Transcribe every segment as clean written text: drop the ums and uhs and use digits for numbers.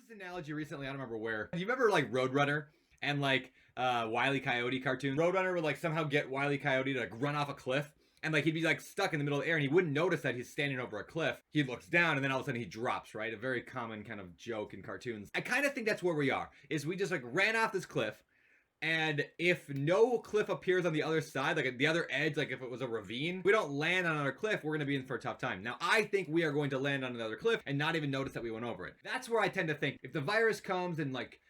this analogy recently. I don't remember where. Do you remember like Roadrunner and like Wile E. Coyote cartoon? Roadrunner would like somehow get Wile E. Coyote to like run off a cliff. And like he'd be like stuck in the middle of the air and he wouldn't notice that he's standing over a cliff. He looks down and then all of a sudden he drops, right? A very common kind of joke in cartoons. I kind of think that's where we are. Is we just like ran off this cliff. And if no cliff appears on the other side, like at the other edge, like if it was a ravine, we don't land on another cliff, we're going to be in for a tough time. Now, I think we are going to land on another cliff and not even notice that we went over it. That's where I tend to think if the virus comes and like,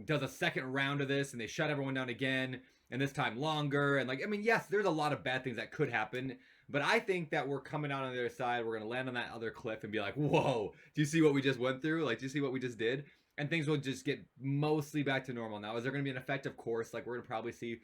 does a second round of this and they shut everyone down again and this time longer. And like, I mean, yes, there's a lot of bad things that could happen, but I think that we're coming out on the other side. We're going to land on that other cliff and be like, whoa, do you see what we just went through? Like, do you see what we just did? And things will just get mostly back to normal. Now, is there going to be an effect? Of course. Like, we're going to probably see,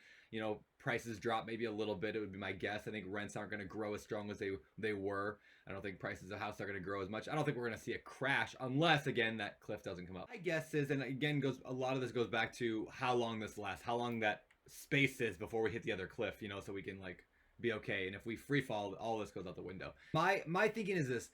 prices drop maybe a little bit. It would be my guess. I think rents aren't going to grow as strong as they were. I don't think prices of house are going to grow as much. I don't think we're going to see a crash unless, again, that cliff doesn't come up. My guess is, and again, a lot of this goes back to how long this lasts, how long that space is before we hit the other cliff, so we can, like, be okay. And if we free fall, all this goes out the window. My thinking is this.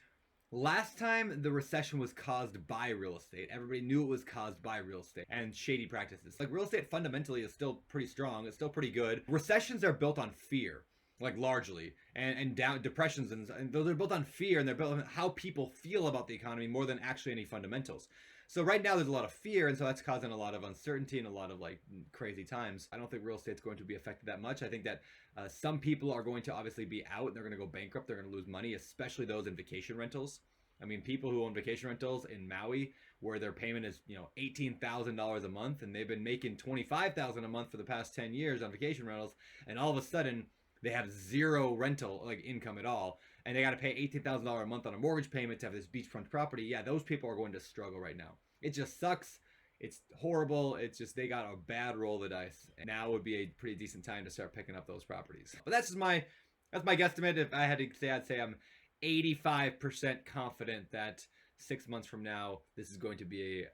Last time the recession was caused by real estate. Everybody knew it was caused by real estate and shady practices. Like real estate fundamentally is still pretty strong. It's still pretty good. Recessions are built on fear, like largely, and down depressions and those are built on fear and they're built on how people feel about the economy more than actually any fundamentals. So right now there's a lot of fear and so that's causing a lot of uncertainty and a lot of like crazy times. I don't think real estate's going to be affected that much. I think that some people are going to obviously be out and they're going to go bankrupt. They're going to lose money, especially those in vacation rentals. I mean, people who own vacation rentals in Maui, where their payment is, $18,000 a month, and they've been making $25,000 a month for the past 10 years on vacation rentals, and all of a sudden they have zero rental income at all, and they got to pay $18,000 a month on a mortgage payment to have this beachfront property. Yeah, those people are going to struggle right now. It just sucks. It's horrible. It's just they got a bad roll of the dice. And now would be a pretty decent time to start picking up those properties. But that's my guesstimate. If I had to say, I'd say I'm 85% confident that 6 months from now, this is going to be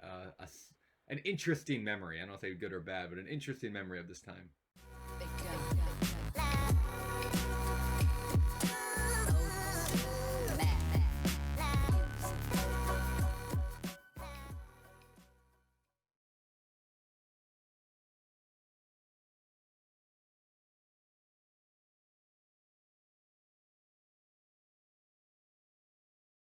an interesting memory. I don't say good or bad, but an interesting memory of this time.